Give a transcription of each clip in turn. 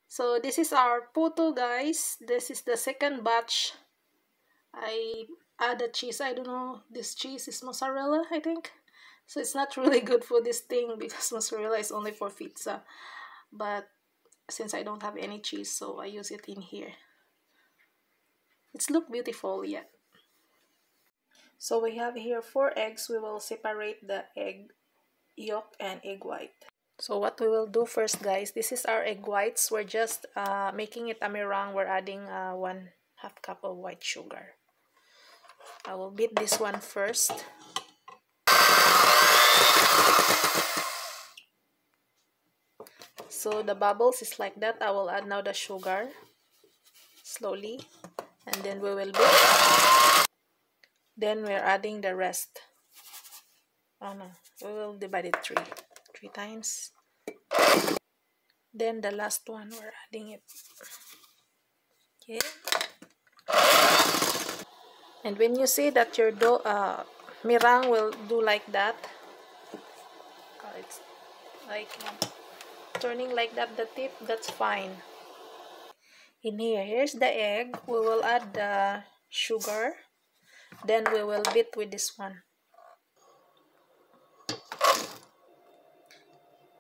So this is our puto, guys. This is the second batch. I add the cheese. I don't know, this cheese is mozzarella, I think. So it's not really good for this thing because mozzarella is only for pizza. But since I don't have any cheese, so I use it in here. It's look beautiful yet. So we have here 4 eggs. We will separate the egg yolk and egg white. So what we will do first, guys, this is our egg whites. We're just making it a meringue. We're adding 1/2 cup of white sugar. I will beat this one first. So the bubbles is like that. I will add now the sugar slowly, and then we will beat. Then we're adding the rest. Oh no, we will divide it three times. Then the last one, we're adding it. Okay. And when you see that your dough, meringue will do like that, it's like turning like that, the tip, that's fine. In here, here's the egg. We will add the sugar. Then we will beat with this one.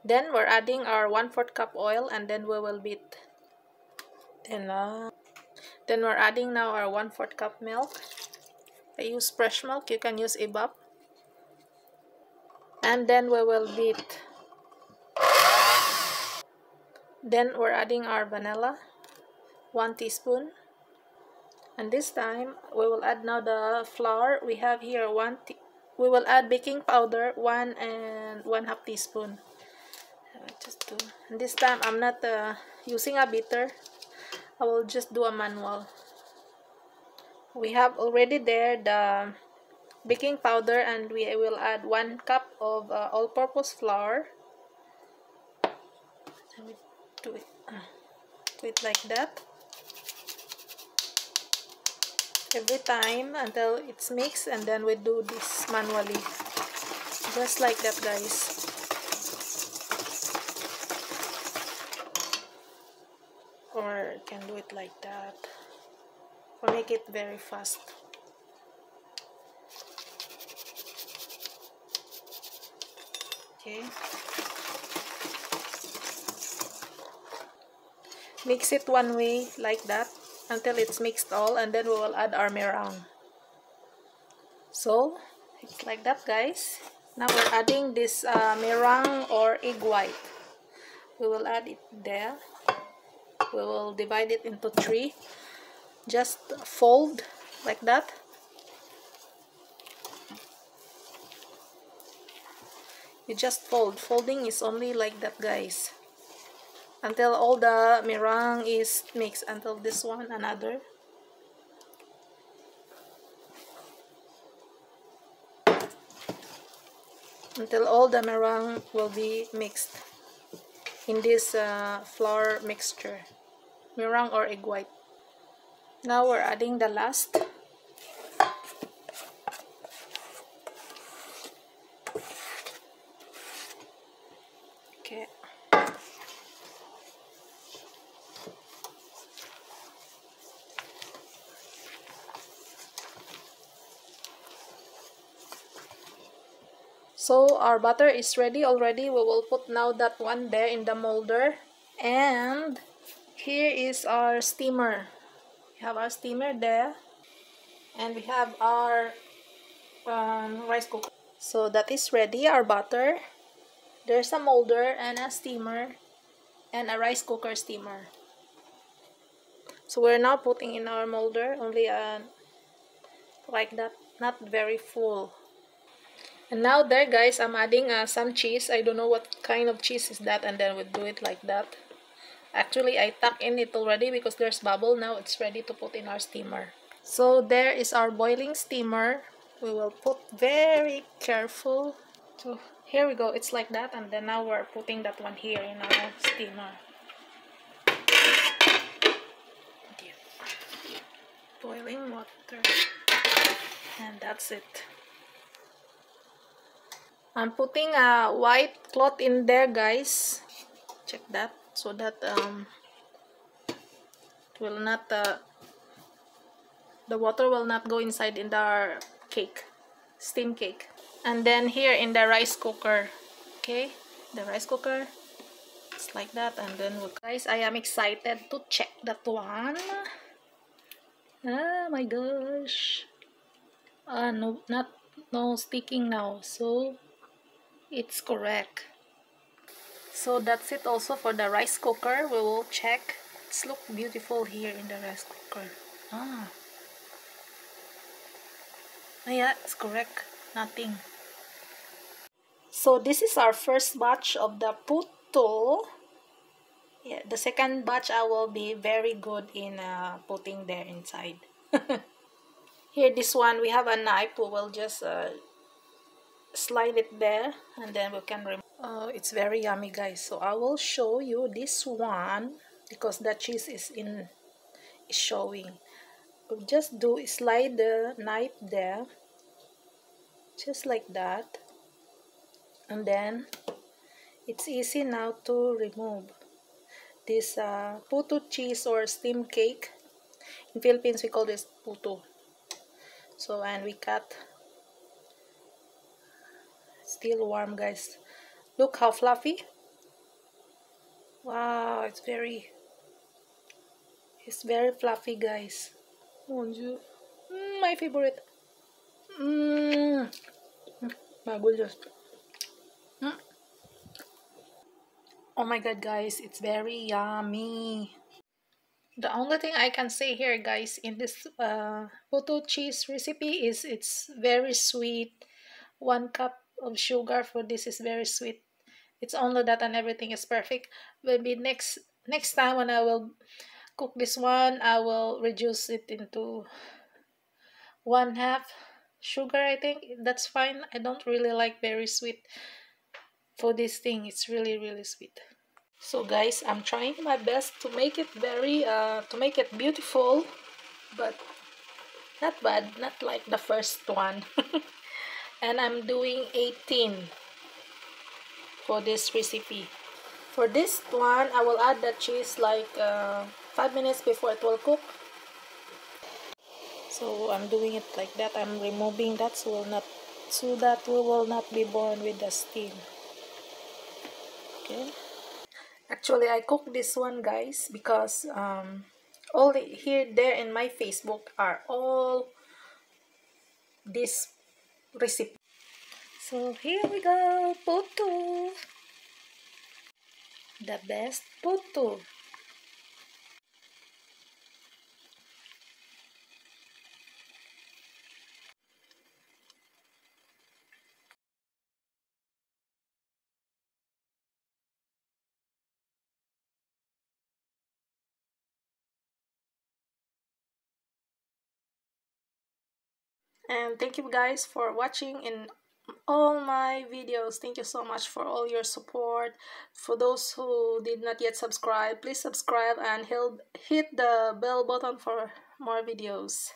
Then we're adding our 1/4 cup oil, and then we will beat. Then we're adding now our 1/4 cup milk. I use fresh milk. You can use EVAP. And then we will beat. Then we're adding our vanilla, 1 teaspoon. And this time we will add now the flour. We have here we will add baking powder, 1 and 1/2 teaspoon. And this time I'm not using a beater. I will just do a manual. We have already there the baking powder, and we will add 1 cup of all-purpose flour. Do it like that every time until it's mixed, and then we do this manually, just like that, guys. Or you can do it like that, or make it very fast. Okay. Mix it one way like that until it's mixed all, and then we will add our meringue. So it's like that, guys. Now we're adding this meringue or egg white. We will add it there. We will divide it into 3. Just fold like that. You just fold. Folding is only like that, guys, until all the meringue is mixed. Until this one, another. Until all the meringue will be mixed in this flour mixture, meringue or egg white. Now we're adding the last. Okay. So our butter is ready already. We will put now that one there in the molder. And here is our steamer. We have our steamer there. And we have our rice cooker. So that is ready, our butter. There's a molder and a steamer and a rice cooker steamer. So we're now putting in our molder, only like that, not very full. And now there, guys, I'm adding some cheese. I don't know what kind of cheese is that, and then we'll do it like that. Actually, I tuck in it already because there's bubble. Now it's ready to put in our steamer. So there is our boiling steamer. We will put very careful. So here we go. It's like that, and then now we're putting that one here in our steamer. Boiling water. And that's it. I'm putting a white cloth in there, guys. Check that, so that will not the water will not go inside in the cake, steam cake. And then here in the rice cooker, okay, the rice cooker, it's like that. And then guys, I am excited to check that one. Oh my gosh. No, not no sticking now, so it's correct. So that's it also for the rice cooker. We will check. It's look beautiful here in the rice cooker. Ah, yeah, it's correct. Nothing. So this is our first batch of the puto. Yeah, the second batch I will be very good in putting there inside. Here, this one, we have a knife. We will just slide it there, and then we can remove. It's very yummy, guys. So I will show you this one because the cheese is showing. We'll just do slide the knife there, just like that, and then it's easy now to remove this puto cheese or steam cake. In Philippines, we call this puto. So, and we cut. Still warm, guys. Look how fluffy. Wow, it's very fluffy, guys. My favorite. Magullos. Oh my god, guys, it's very yummy. The only thing I can say here, guys, in this puto cheese recipe is it's very sweet. 1 cup of sugar for this is very sweet. It's only that, and everything is perfect. Maybe next time when I will cook this one, I will reduce it into 1/2 sugar. I think that's fine. I don't really like very sweet for this thing. It's really sweet. So guys, I'm trying my best to make it very to make it beautiful, but not bad, not like the first one. And I'm doing 18 for this recipe. For this one, I will add the cheese like 5 minutes before it will cook. So I'm doing it like that. I'm removing that so that we will not be born with the steam. Okay. Actually, I cooked this one, guys, because all there in my Facebook are all this recipe. So here we go, puto, the best puto. And thank you guys for watching in all my videos. Thank you so much for all your support. For those who did not yet subscribe, please subscribe and hit the bell button for more videos.